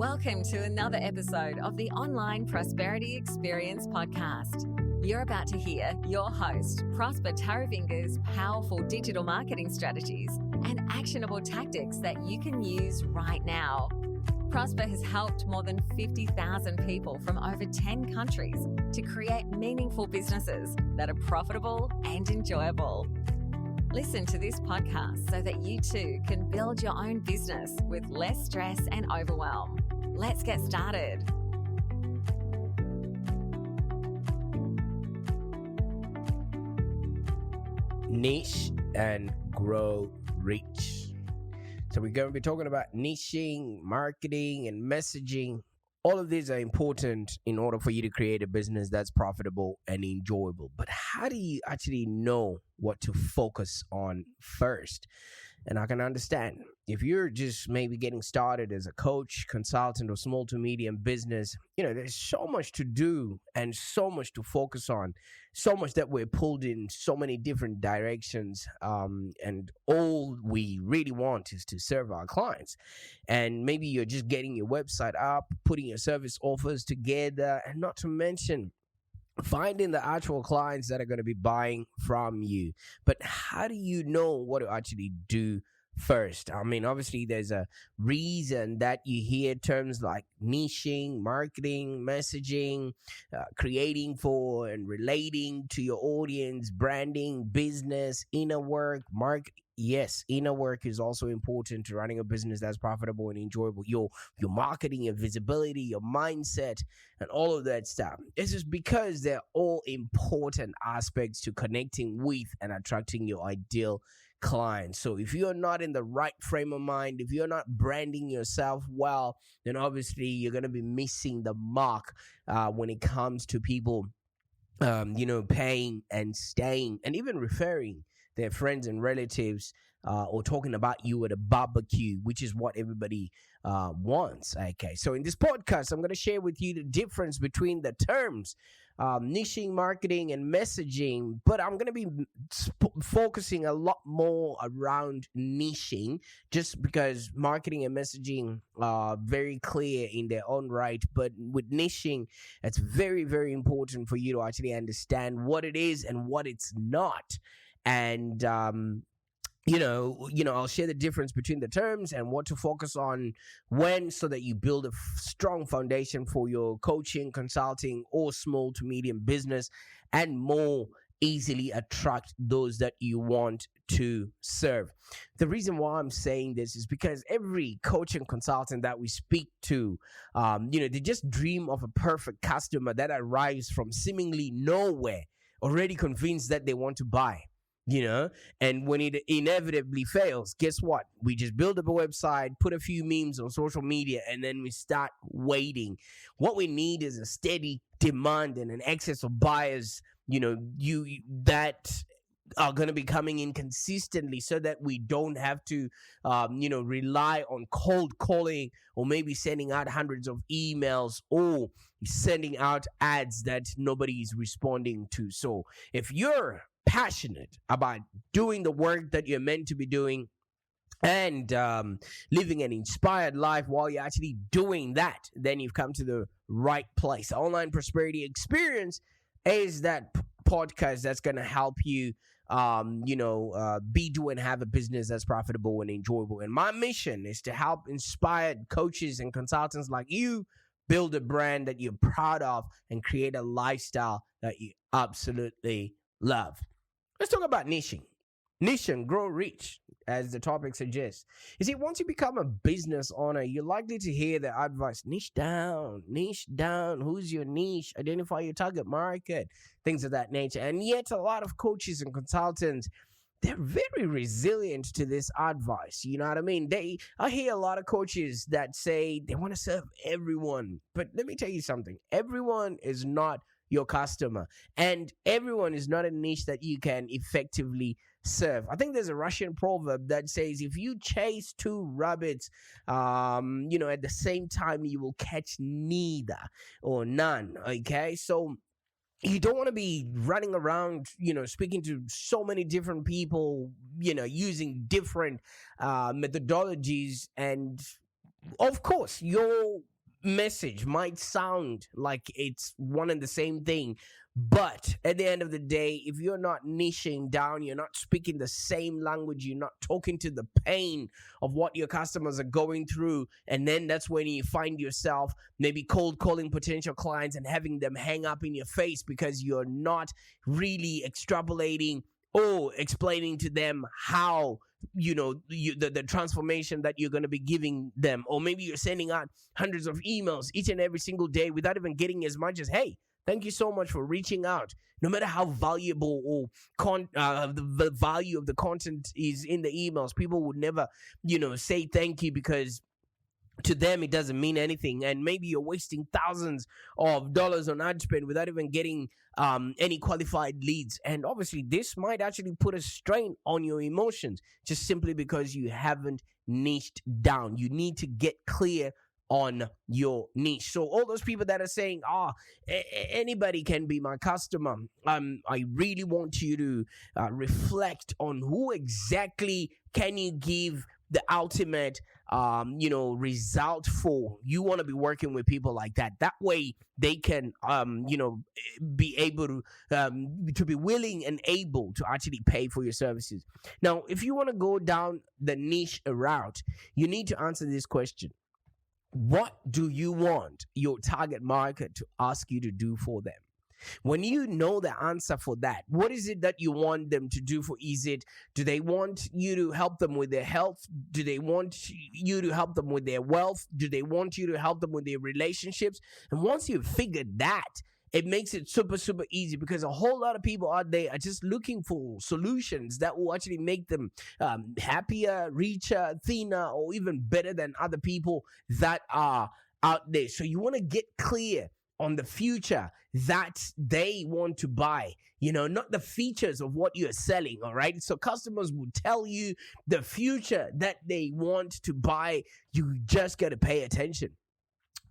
Welcome to another episode of the Online Prosperity Experience podcast. You're about to hear your host, Prosper Taravinga's powerful digital marketing strategies and actionable tactics that you can use right now. Prosper has helped more than 50,000 people from over 10 countries to create meaningful businesses that are profitable and enjoyable. Listen to this podcast so that you too can build your own business with less stress and overwhelm. Let's get started. Niche and grow rich. So we're going to be talking about niching, marketing, and messaging. All of these are important in order for you to create a business that's profitable and enjoyable. But how do you actually know what to focus on first? And I can understand if you're just maybe getting started as a coach, consultant, or small to medium business, there's so much to do and so much to focus on, so much that we're pulled in so many different directions. And all we really want is to serve our clients. And maybe you're just getting your website up, putting your service offers together, and not to mention finding the actual clients that are going to be buying from you. But how do you know what to actually do first? I mean, obviously, there's a reason that you hear terms like niching, marketing, messaging, creating for and relating to your audience, branding, business, inner work, marketing. Yes, inner work is also important to running a business that's profitable and enjoyable. Your marketing, your visibility, your mindset, and all of that stuff. This is because they're all important aspects to connecting with and attracting your ideal clients. So if you're not in the right frame of mind, if you're not branding yourself well, then obviously you're going to be missing the mark when it comes to people, paying and staying and even referring their friends and relatives or talking about you at a barbecue, which is what everybody wants. Okay, so in this podcast, I'm going to share with you the difference between the terms niching, marketing, and messaging, but I'm going to be focusing a lot more around niching just because marketing and messaging are very clear in their own right. But with niching, it's very, very important for you to actually understand what it is and what it's not. And, I'll share the difference between the terms and what to focus on when, so that you build a strong foundation for your coaching, consulting, or small to medium business, and more easily attract those that you want to serve. The reason why I'm saying this is because every coach and consultant that we speak to, they just dream of a perfect customer that arrives from seemingly nowhere, already convinced that they want to buy. And when it inevitably fails, guess what? We just build up a website, put a few memes on social media, and then we start waiting. What we need is a steady demand and an excess of buyers, that are going to be coming in consistently, so that we don't have to, rely on cold calling or maybe sending out hundreds of emails or sending out ads that nobody is responding to. So if you're passionate about doing the work that you're meant to be doing and living an inspired life while you're actually doing that, then you've come to the right place. Online Prosperity Experience is that podcast that's going to help you do and have a business that's profitable and enjoyable. And my mission is to help inspired coaches and consultants like you build a brand that you're proud of and create a lifestyle that you absolutely love. Let's talk about niching. Niche and grow rich, as the topic suggests. You see, once you become a business owner, you're likely to hear the advice, niche down, who's your niche, identify your target market, things of that nature. And yet a lot of coaches and consultants, they're very resilient to this advice. You know what I mean? I hear a lot of coaches that say they want to serve everyone. But let me tell you something. Everyone is not your customer, and everyone is not a niche that you can effectively serve. I think there's a Russian proverb that says if you chase two rabbits at the same time, you will catch neither or none. Okay, so you don't want to be running around, speaking to so many different people, using different methodologies. And of course, your message might sound like it's one and the same thing, but at the end of the day, if you're not niching down, you're not speaking the same language, you're not talking to the pain of what your customers are going through, and then that's when you find yourself maybe cold calling potential clients and having them hang up in your face because you're not really extrapolating or explaining to them how the transformation that you're going to be giving them. Or maybe you're sending out hundreds of emails each and every single day without even getting as much as, hey, thank you so much for reaching out. No matter how valuable or the value of the content is in the emails, people would never say thank you, because to them it doesn't mean anything, and maybe you're wasting thousands of dollars on ad spend without even getting any qualified leads. And obviously this might actually put a strain on your emotions, just simply because you haven't niched down. You need to get clear on your niche. So all those people that are saying, anybody can be my customer, I really want you to reflect on who exactly can you give the ultimate result for. You want to be working with people like that. That way they can be able to be willing and able to actually pay for your services. Now, if you want to go down the niche route, you need to answer this question: what do you want your target market to ask you to do for them? When you know the answer for that, what is it that you want them to do for? Do they want you to help them with their health? Do they want you to help them with their wealth? Do they want you to help them with their relationships? And once you've figured that, it makes it super, super easy, because a whole lot of people out there are just looking for solutions that will actually make them happier, richer, thinner, or even better than other people that are out there. So you want to get clear on the future that they want to buy, not the features of what you're selling. All right. So customers will tell you the future that they want to buy. You just got to pay attention.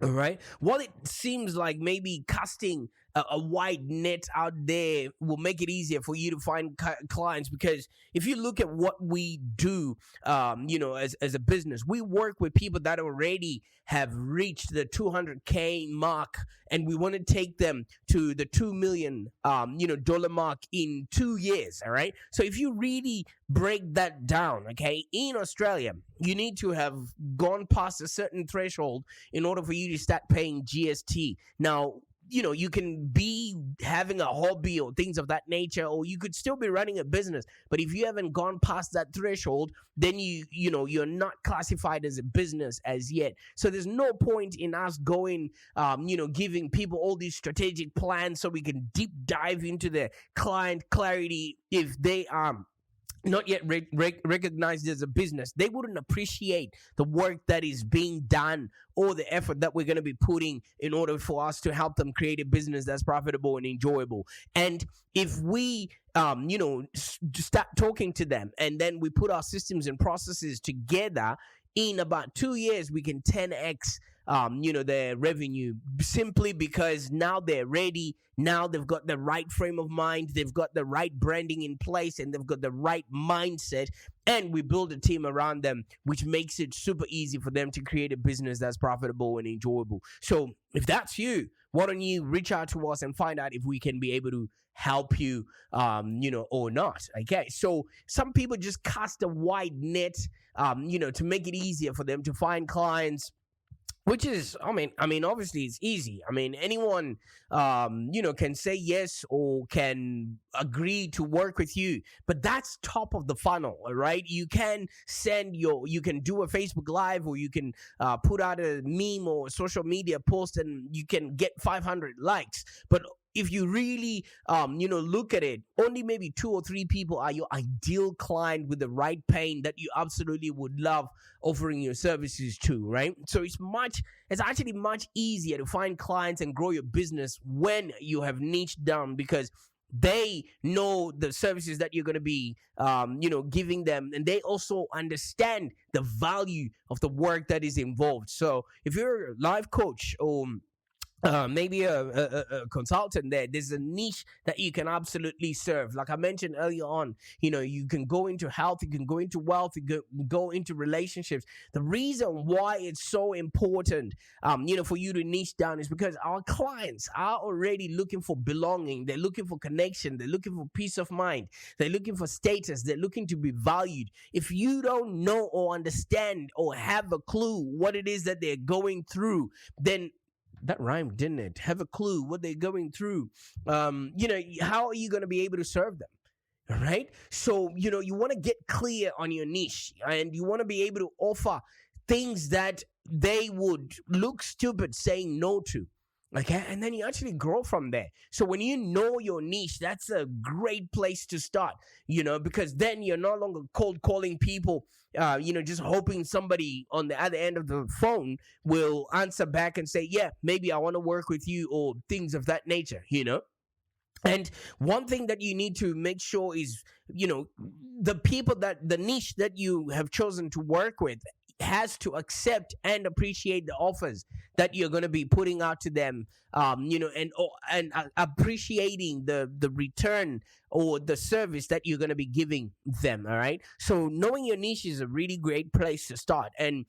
All right. While it seems like maybe casting a wide net out there will make it easier for you to find clients, because if you look at what we do, as a business, we work with people that already have reached the 200K mark, and we want to take them to the $2 million, dollar mark in 2 years. All right. So if you really break that down, okay, in Australia, you need to have gone past a certain threshold in order for you to start paying GST. Now, you can be having a hobby or things of that nature, or you could still be running a business. But if you haven't gone past that threshold, then you're not classified as a business as yet. So there's no point in us going, giving people all these strategic plans so we can deep dive into their client clarity if they are not yet recognized as a business. They wouldn't appreciate the work that is being done or the effort that we're going to be putting in order for us to help them create a business that's profitable and enjoyable. And if we start talking to them, and then we put our systems and processes together, in about 2 years we can 10x their revenue, simply because now they're ready. Now they've got the right frame of mind, they've got the right branding in place, and they've got the right mindset, and we build a team around them, which makes it super easy for them to create a business that's profitable and enjoyable. So if that's you, why don't you reach out to us and find out if we can be able to help you, or not. Okay, so some people just cast a wide net, to make it easier for them to find clients, which is, obviously it's easy. Anyone, can say yes or can agree to work with you, but that's top of the funnel, all right? You can you can do a Facebook Live, or you can put out a meme or a social media post, and you can get 500 likes. But if you really, look at it, only maybe 2 or 3 people are your ideal client with the right pain that you absolutely would love offering your services to, right? So it's actually much easier to find clients and grow your business when you have niched down, because they know the services that you're going to be, giving them, and they also understand the value of the work that is involved. So if you're a life coach, or maybe a consultant there. There's a niche that you can absolutely serve. Like I mentioned earlier on, you can go into health, you can go into wealth, go into relationships. The reason why it's so important, for you to niche down is because our clients are already looking for belonging. They're looking for connection. They're looking for peace of mind. They're looking for status. They're looking to be valued. If you don't know or understand or have a clue what it is that they're going through, then that rhymed, didn't it? Have a clue what they're going through. How are you going to be able to serve them? All right. So, you want to get clear on your niche, and you want to be able to offer things that they would look stupid saying no to. Okay. And then you actually grow from there. So when you know your niche, that's a great place to start, because then you're no longer cold calling people, just hoping somebody on the other end of the phone will answer back and say, yeah, maybe I want to work with you, or things of that nature, And one thing that you need to make sure is, the niche that you have chosen to work with has to accept and appreciate the offers that you're going to be putting out to them, and appreciating the return or the service that you're going to be giving them. All right. So knowing your niche is a really great place to start, and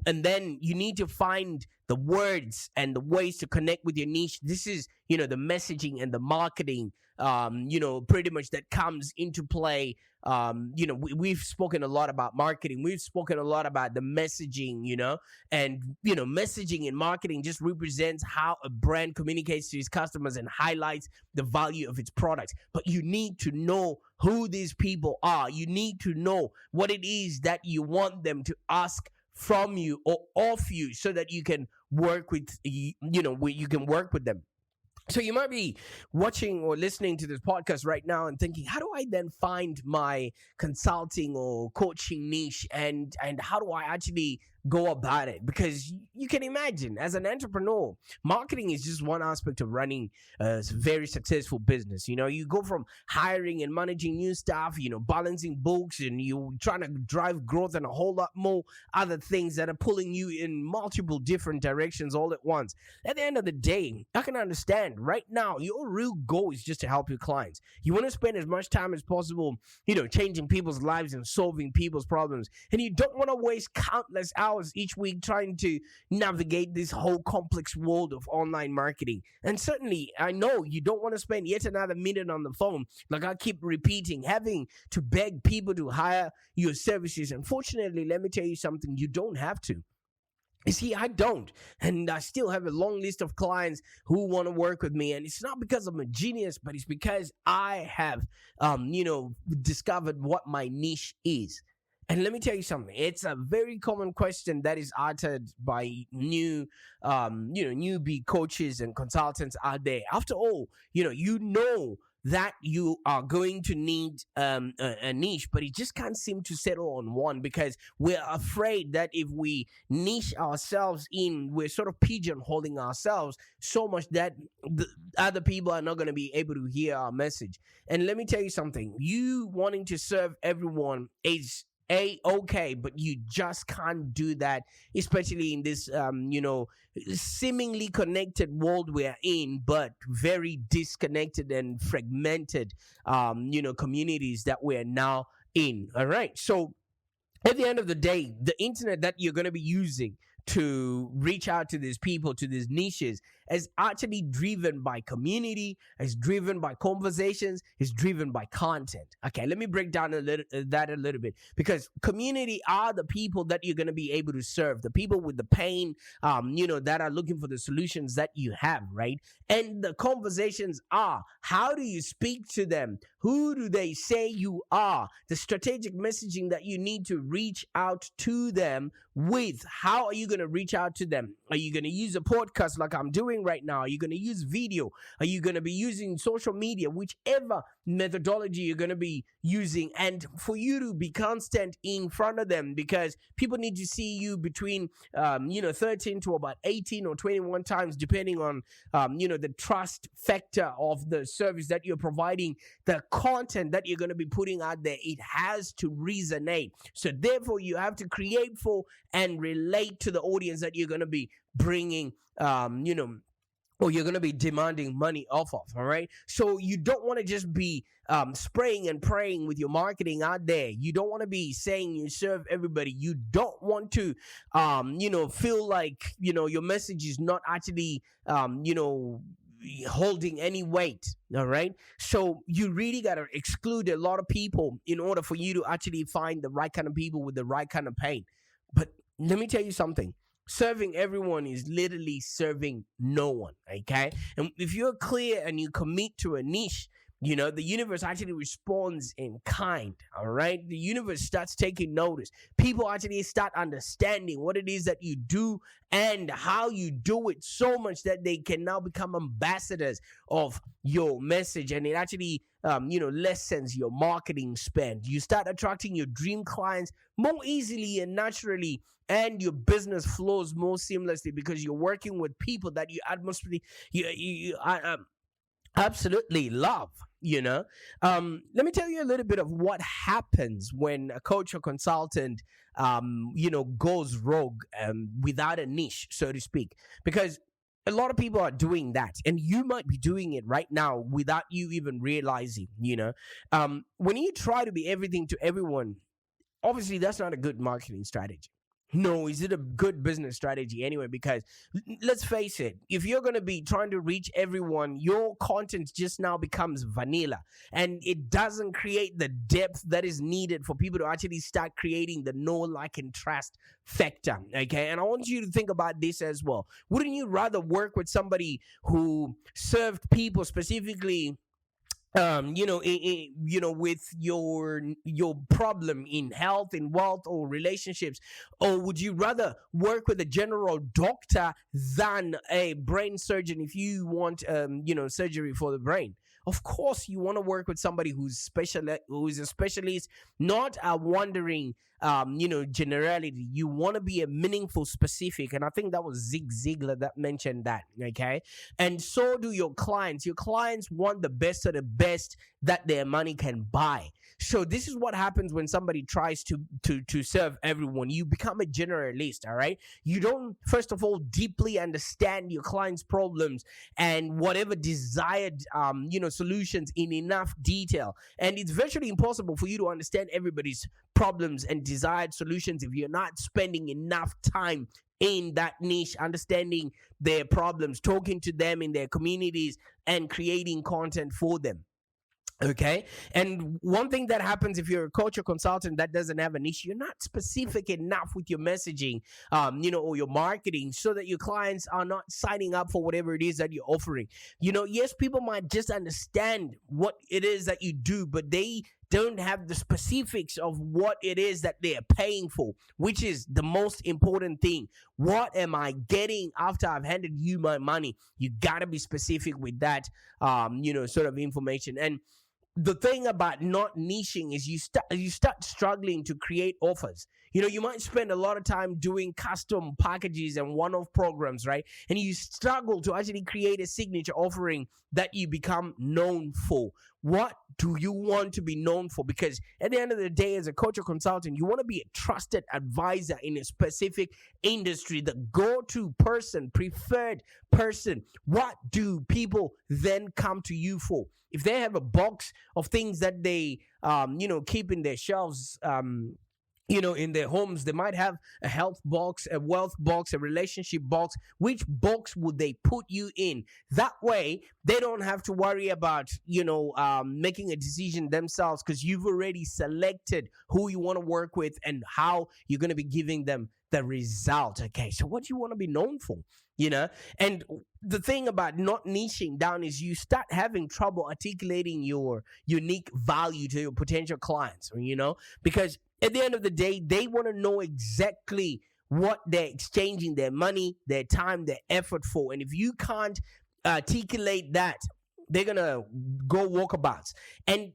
then you need to find the words and the ways to connect with your niche. This is, the messaging and the marketing, pretty much that comes into play. We've spoken a lot about marketing. We've spoken a lot about the messaging, and, messaging and marketing just represents how a brand communicates to its customers and highlights the value of its products. But you need to know who these people are. You need to know what it is that you want them to ask from you or of you, so that you can work with, you can work with them. So you might be watching or listening to this podcast right now and thinking, how do I then find my consulting or coaching niche, and how do I actually go about it? Because you can imagine, as an entrepreneur, marketing is just one aspect of running a very successful business. You go from hiring and managing new staff, balancing books, and you trying to drive growth, and a whole lot more other things that are pulling you in multiple different directions all at once. At the end of the day, I can understand right now your real goal is just to help your clients. You want to spend as much time as possible, changing people's lives and solving people's problems. And you don't want to waste countless hours each week trying to navigate this whole complex world of online marketing. And certainly, I know you don't want to spend yet another minute on the phone, like I keep repeating, having to beg people to hire your services. Unfortunately, let me tell you something, you don't have to. You see, I don't. And I still have a long list of clients who want to work with me. And it's not because I'm a genius, but it's because I have, discovered what my niche is. And let me tell you something. It's a very common question that is uttered by newbie coaches and consultants out there. After all, that you are going to need a niche, but you just can't seem to settle on one, because we're afraid that if we niche ourselves in, we're sort of pigeonholing ourselves so much that the other people are not going to be able to hear our message. And let me tell you something. You wanting to serve everyone is okay, but you just can't do that, especially in this seemingly connected world we're in, but very disconnected and fragmented communities that we're now in. All right, so at the end of the day, the internet that you're going to be using to reach out to these people, to these niches, is actually driven by community, is driven by conversations, is driven by content. Okay, let me break down that a little bit, because community are the people that you're going to be able to serve, the people with the pain, that are looking for the solutions that you have, right? And the conversations are, how do you speak to them? Who do they say you are? The strategic messaging that you need to reach out to them with. How are you going to reach out to them? Are you going to use a podcast like I'm doing right now? Are you going to use video? Are you going to be using social media? Whichever methodology you're going to be using, and for you to be constant in front of them, because people need to see you between 13 to about 18 or 21 times, depending on the trust factor of the service that you're providing. The content that you're going to be putting out there, it has to resonate. So therefore, you have to create for and relate to the audience that you're going to be bringing or you're going to be demanding money off of. All right. So you don't want to just be spraying and praying with your marketing out there. You don't want to be saying you serve everybody. You don't want to, feel like, your message is not actually, holding any weight. All right. So you really got to exclude a lot of people in order for you to actually find the right kind of people with the right kind of pain. But let me tell you something. Serving everyone is literally serving no one. Okay. And if you're clear and you commit to a niche, the universe actually responds in kind. All right. The universe starts taking notice. People actually start understanding what it is that you do and how you do it, so much that they can now become ambassadors of your message. And it actually, lessens your marketing spend. You start attracting your dream clients more easily and naturally. And your business flows more seamlessly because you're working with people that you absolutely love. Let me tell you a little bit of what happens when a coach or consultant goes rogue without a niche, so to speak, because a lot of people are doing that, and you might be doing it right now without you even realizing. When you try to be everything to everyone, obviously that's not a good marketing strategy. No, is it a good business strategy anyway? Because let's face it, if you're going to be trying to reach everyone, your content just now becomes vanilla, and it doesn't create the depth that is needed for people to actually start creating the know, like, and trust factor. Okay. And I want you to think about this as well. Wouldn't you rather work with somebody who served people specifically with your problem in health, in wealth, or relationships? Or would you rather work with a general doctor than a brain surgeon if you want surgery for the brain? Of course, you want to work with somebody who's a specialist, not a wandering, generality. You want to be a meaningful, specific. And I think that was Zig Ziglar that mentioned that. Okay. And so do your clients. Your clients want the best of the best that their money can buy. So this is what happens when somebody tries to serve everyone. You become a generalist. All right. You don't, first of all, deeply understand your client's problems and whatever desired, solutions in enough detail. And it's virtually impossible for you to understand everybody's problems and desired solutions if you're not spending enough time in that niche, understanding their problems, talking to them in their communities, and creating content for them. Okay. And one thing that happens if you're a coach or consultant that doesn't have a niche, you're not specific enough with your messaging, or your marketing, so that your clients are not signing up for whatever it is that you're offering. Yes, people might just understand what it is that you do, but they don't have the specifics of what it is that they're paying for, which is the most important thing. What am I getting after I've handed you my money? You got to be specific with that, sort of information. And the thing about not niching is you start struggling to create offers. You might spend a lot of time doing custom packages and one-off programs, right? And you struggle to actually create a signature offering that you become known for. What do you want to be known for? Because at the end of the day, as a coach or consultant, you want to be a trusted advisor in a specific industry, the go-to person, preferred person. What do people then come to you for? If they have a box of things that they, keep in their shelves, in their homes, they might have a health box, a wealth box, a relationship box. Which box would they put you in? That way, they don't have to worry about, making a decision themselves, because you've already selected who you want to work with and how you're going to be giving them the result. Okay, so what do you want to be known for? And the thing about not niching down is you start having trouble articulating your unique value to your potential clients, because at the end of the day, they want to know exactly what they're exchanging their money, their time, their effort for. And if you can't articulate that, they're going to go walkabouts. And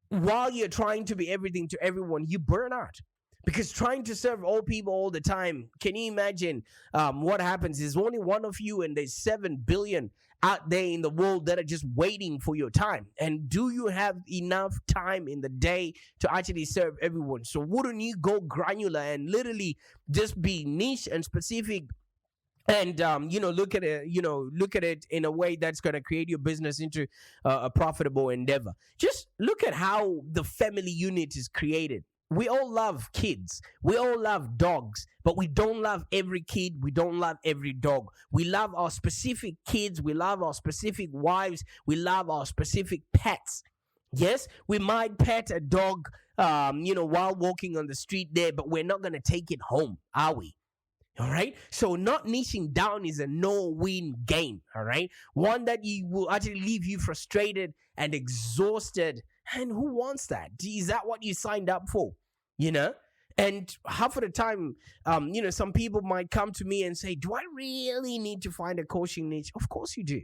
while you're trying to be everything to everyone, you burn out. Because trying to serve all people all the time, can you imagine what happens? There's only one of you, and there's 7 billion out there in the world that are just waiting for your time. And do you have enough time in the day to actually serve everyone? So wouldn't you go granular and literally just be niche and specific and look at it in a way that's going to create your business into a profitable endeavor. Just look at how the family unit is created. We all love kids, we all love dogs, but we don't love every kid, we don't love every dog. We love our specific kids, we love our specific wives, we love our specific pets. Yes, we might pet a dog while walking on the street there, but we're not going to take it home, are we? All right. So not niching down is a no-win game. All right. One that you will actually leave you frustrated and exhausted. And who wants that? Is that what you signed up for? You know? And half of the time, some people might come to me and say, do I really need to find a coaching niche? Of course you do.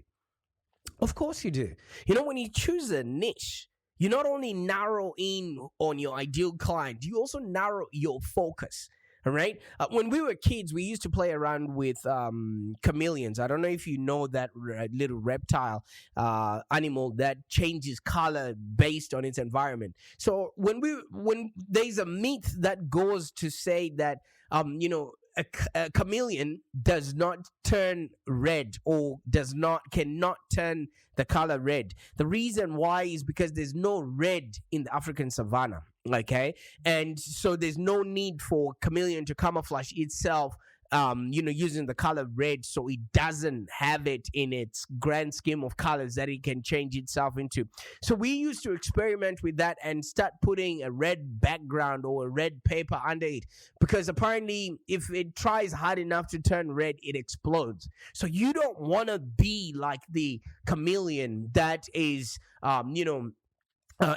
Of course you do. When you choose a niche, you not only narrow in on your ideal client, you also narrow your focus. All right. When we were kids, we used to play around with chameleons. I don't know if you know that little reptile animal that changes color based on its environment. So when there's a myth that goes to say that a chameleon does not turn red or cannot turn the color red. The reason why is because there's no red in the African savanna. Okay, and so there's no need for chameleon to camouflage itself using the color red, so it doesn't have it in its grand scheme of colors that it can change itself into. So we used to experiment with that and start putting a red background or a red paper under it, because apparently if it tries hard enough to turn red, it explodes. So you don't want to be like the chameleon that is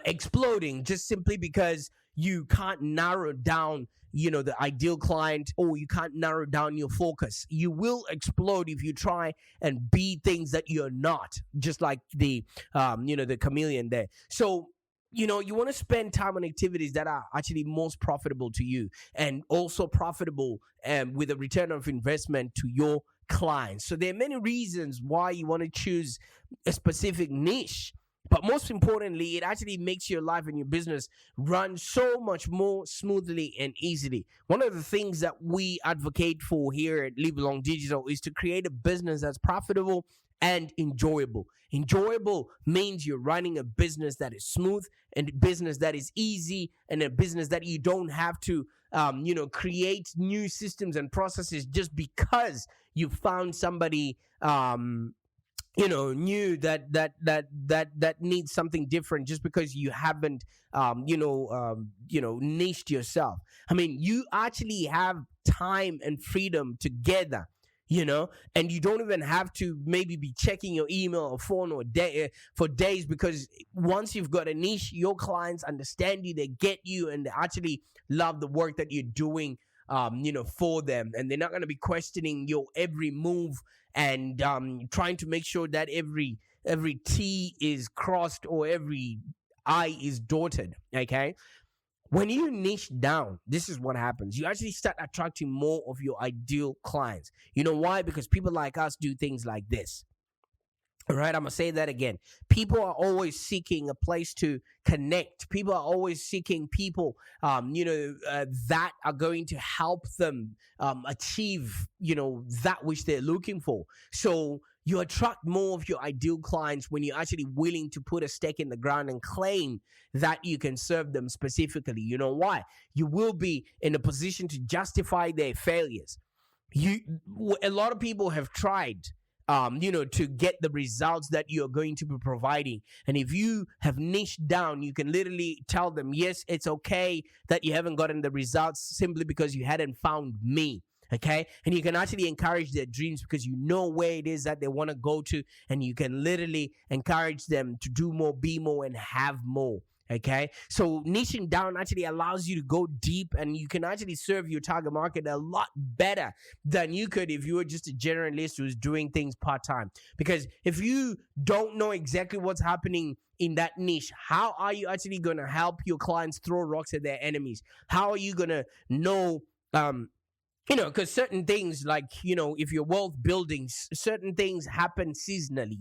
exploding just simply because you can't narrow down the ideal client, or you can't narrow down your focus. You will explode if you try and be things that you're not, just like the the chameleon there. So you want to spend time on activities that are actually most profitable to you, and also profitable with a return of investment to your clients. So there are many reasons why you want to choose a specific niche. But most importantly, it actually makes your life and your business run so much more smoothly and easily. One of the things that we advocate for here at Live Long Digital is to create a business that's profitable and enjoyable. Enjoyable means you're running a business that is smooth, and a business that is easy, and a business that you don't have to create new systems and processes just because you found somebody new that needs something different, just because you haven't niched yourself. I mean, you actually have time and freedom together, and you don't even have to maybe be checking your email or phone or for days, because once you've got a niche, your clients understand you, they get you, and they actually love the work that you're doing for them, and they're not going to be questioning your every move and trying to make sure that every T is crossed or every I is dotted. Okay, when you niche down, this is what happens. You actually start attracting more of your ideal clients. You know why? Because people like us do things like this. All right, I'm going to say that again. People are always seeking a place to connect. People are always seeking people, that are going to help them achieve, that which they're looking for. So you attract more of your ideal clients when you're actually willing to put a stake in the ground and claim that you can serve them specifically. You know why? You will be in a position to justify their failures. A lot of people have tried to get the results that you're going to be providing. And if you have niched down, you can literally tell them, yes, it's okay that you haven't gotten the results simply because you hadn't found me. Okay. And you can actually encourage their dreams because you know where it is that they want to go to. And you can literally encourage them to do more, be more, and have more. Okay, so niching down actually allows you to go deep, and you can actually serve your target market a lot better than you could if you were just a generalist who's doing things part-time. Because if you don't know exactly what's happening in that niche, how are you actually going to help your clients throw rocks at their enemies? How are you going to know Because certain things, like, if you're wealth building, certain things happen seasonally.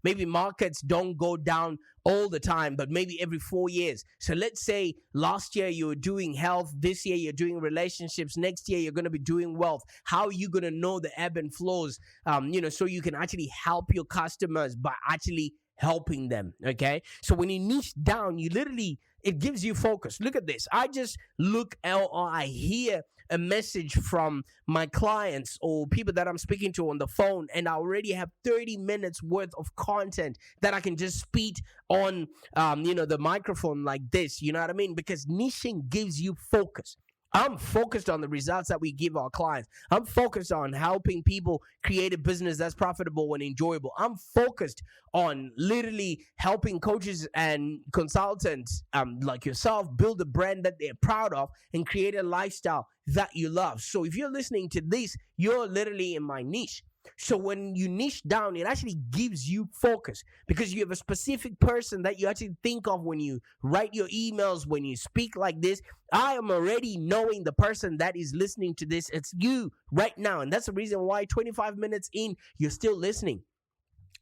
Maybe markets don't go down all the time, but maybe every 4 years. So let's say last year you were doing health, this year you're doing relationships, next year you're going to be doing wealth. How are you going to know the ebb and flows, so you can actually help your customers by actually helping them? Okay, so when you niche down, it gives you focus. Look at this. I just look out, or I hear a message from my clients or people that I'm speaking to on the phone, and I already have 30 minutes worth of content that I can just speak on the microphone like this. You know what I mean? Because niching gives you focus. I'm focused on the results that we give our clients. I'm focused on helping people create a business that's profitable and enjoyable. I'm focused on literally helping coaches and consultants like yourself build a brand that they're proud of and create a lifestyle that you love. So if you're listening to this, you're literally in my niche. So when you niche down, it actually gives you focus because you have a specific person that you actually think of when you write your emails, when you speak like this. I am already knowing the person that is listening to this. It's you right now. And that's the reason why 25 minutes in, you're still listening.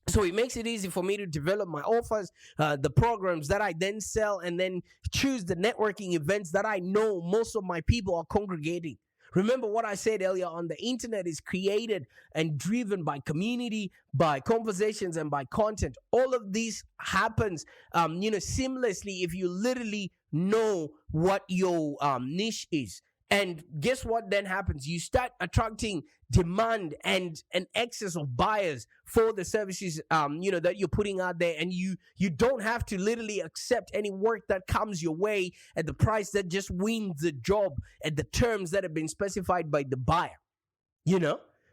So it makes it easy for me to develop my offers, the programs that I then sell, and then choose the networking events that I know most of my people are congregating. Remember what I said earlier on, the internet is created and driven by community, by conversations, and by content. All of this happens, seamlessly if you literally know what your niche is. And guess what then happens? You start attracting demand and an excess of buyers for the services, that you're putting out there. And you don't have to literally accept any work that comes your way at the price that just wins the job at the terms that have been specified by the buyer,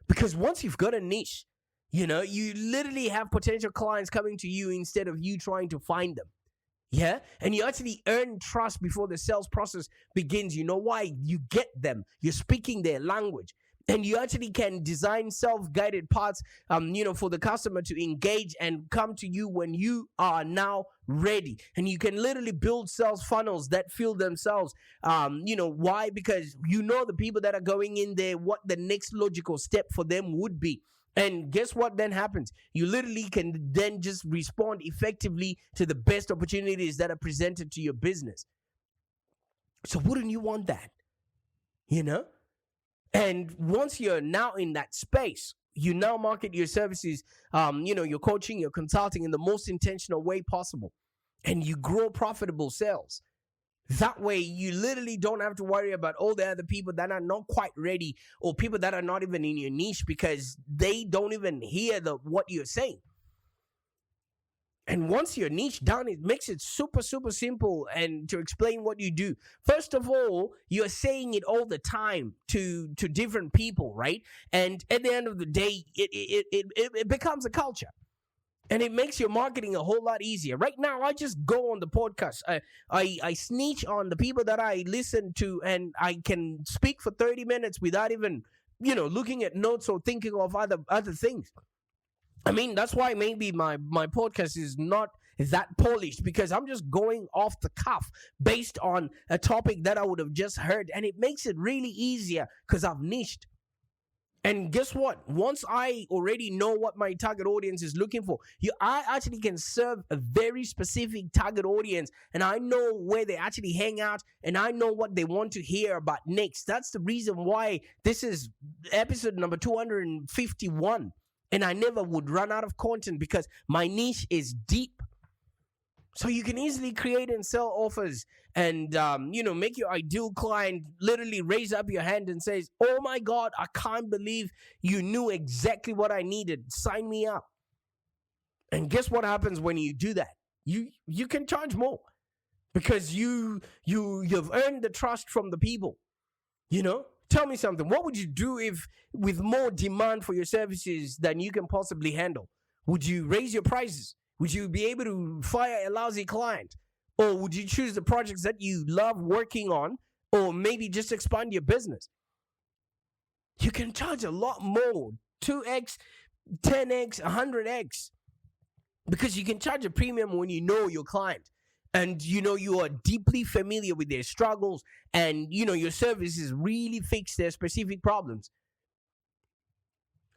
because once you've got a niche, you literally have potential clients coming to you instead of you trying to find them. Yeah. And you actually earn trust before the sales process begins. You know why? You get them. You're speaking their language. And you actually can design self-guided paths, for the customer to engage and come to you when you are now ready. And you can literally build sales funnels that fill themselves. Why? Because the people that are going in there, what the next logical step for them would be. And guess what then happens? You literally can then just respond effectively to the best opportunities that are presented to your business. So wouldn't you want that? And once you're now in that space, you now market your services, your coaching, your consulting in the most intentional way possible. And you grow profitable sales. That way, you literally don't have to worry about all the other people that are not quite ready, or people that are not even in your niche because they don't even hear what you're saying. And once you're niche down, it makes it super, super simple and to explain what you do. First of all, you're saying it all the time to different people, right? And at the end of the day, it becomes a culture. And it makes your marketing a whole lot easier. Right now, I just go on the podcast. I snitch on the people that I listen to, and I can speak for 30 minutes without even, looking at notes or thinking of other things. I mean, that's why maybe my podcast is not that polished, because I'm just going off the cuff based on a topic that I would have just heard. And it makes it really easier because I've niched. And guess what? Once I already know what my target audience is looking for, I actually can serve a very specific target audience, and I know where they actually hang out, and I know what they want to hear about next. That's the reason why this is episode number 251, and I never would run out of content because my niche is deep. So you can easily create and sell offers and, make your ideal client literally raise up your hand and says, "Oh my God, I can't believe you knew exactly what I needed. Sign me up." And guess what happens when you do that? You can charge more because you've earned the trust from the people. Tell me something. What would you do if with more demand for your services than you can possibly handle? Would you raise your prices? Would you be able to fire a lousy client? Or would you choose the projects that you love working on? Or maybe just expand your business? You can charge a lot more, 2x, 10x, 100x. Because you can charge a premium when you know your client. and you are deeply familiar with their struggles, and your services really fix their specific problems.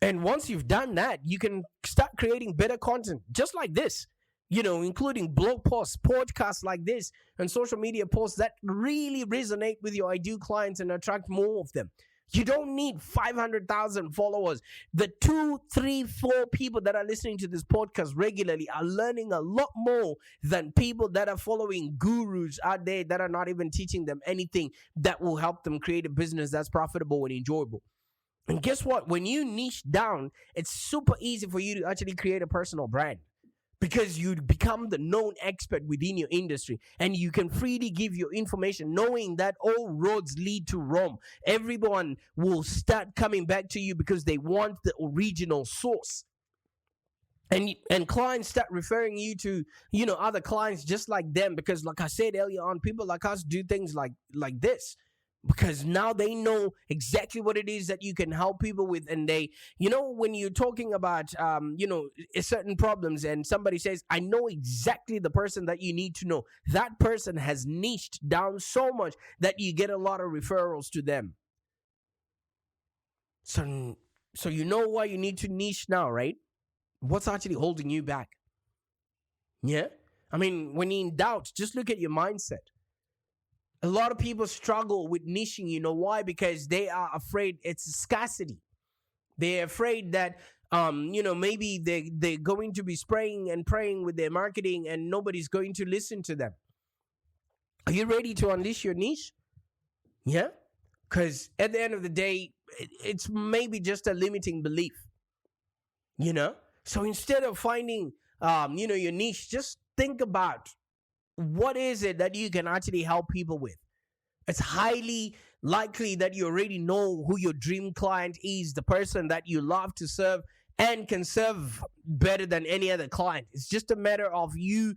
And once you've done that, you can start creating better content just like this, including blog posts, podcasts like this, and social media posts that really resonate with your ideal clients and attract more of them. You don't need 500,000 followers. The 2, 3, 4 people that are listening to this podcast regularly are learning a lot more than people that are following gurus out there that are not even teaching them anything that will help them create a business that's profitable and enjoyable. And guess what? When you niche down, it's super easy for you to actually create a personal brand, because you become the known expert within your industry, and you can freely give your information knowing that all roads lead to Rome. Everyone will start coming back to you because they want the original source. And clients start referring you to, other clients just like them, because like I said earlier on, people like us do things like this. Because now they know exactly what it is that you can help people with. And they, when you're talking about, certain problems, and somebody says, I know exactly the person that you need to know, that person has niched down so much that you get a lot of referrals to them. So you know why you need to niche now, right? What's actually holding you back? Yeah? I mean, when you're in doubt, just look at your mindset. A lot of people struggle with niching. You know why? Because they are afraid it's scarcity. They're afraid that, maybe they're going to be spraying and praying with their marketing and nobody's going to listen to them. Are you ready to unleash your niche? Yeah? Because at the end of the day, it's maybe just a limiting belief. So instead of finding, your niche, just think about, what is it that you can actually help people with? It's highly likely that you already know who your dream client is, the person that you love to serve and can serve better than any other client. It's just a matter of you,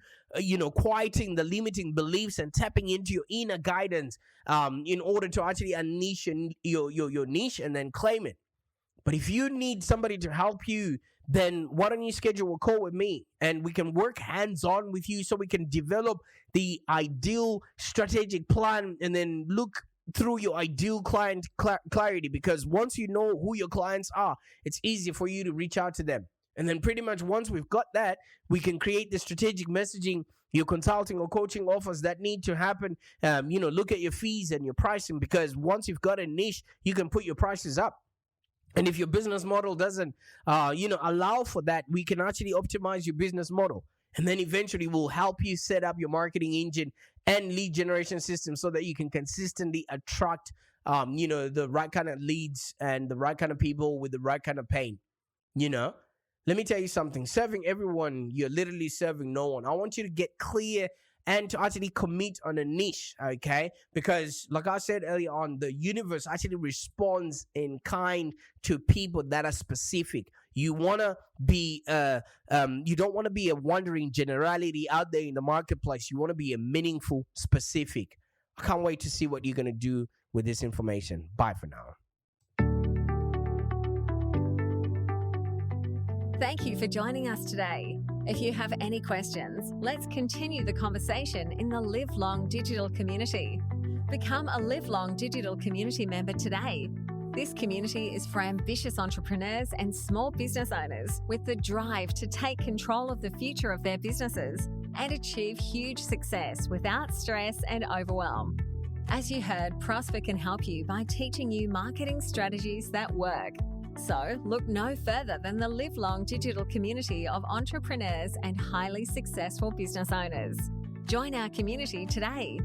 quieting the limiting beliefs and tapping into your inner guidance in order to actually unleash your niche and then claim it. But if you need somebody to help you, then why don't you schedule a call with me, and we can work hands-on with you so we can develop the ideal strategic plan and then look through your ideal client clarity. Because once you know who your clients are, it's easier for you to reach out to them. And then pretty much once we've got that, we can create the strategic messaging, your consulting or coaching offers that need to happen. Look at your fees and your pricing, because once you've got a niche, you can put your prices up. And if your business model doesn't, allow for that, we can actually optimize your business model. And then eventually we'll help you set up your marketing engine and lead generation system so that you can consistently attract, the right kind of leads and the right kind of people with the right kind of pain. Let me tell you something. Serving everyone, you're literally serving no one. I want you to get clear and to actually commit on a niche, okay? Because like I said earlier on, the universe actually responds in kind to people that are specific. You want to be, you don't want to be a wandering generality out there in the marketplace. You want to be a meaningful, specific. I can't wait to see what you're going to do with this information. Bye for now. Thank you for joining us today. If you have any questions, let's continue the conversation in the Live Long Digital community. Become a Live Long Digital community member today. This community is for ambitious entrepreneurs and small business owners with the drive to take control of the future of their businesses and achieve huge success without stress and overwhelm. As you heard, Prosper can help you by teaching you marketing strategies that work. So look no further than the Live Long Digital community of entrepreneurs and highly successful business owners. Join our community today.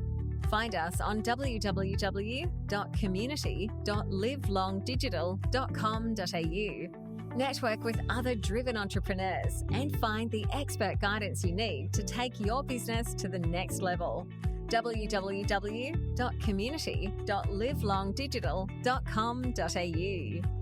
Find us on www.community.livelongdigital.com.au. Network with other driven entrepreneurs and find the expert guidance you need to take your business to the next level. www.community.livelongdigital.com.au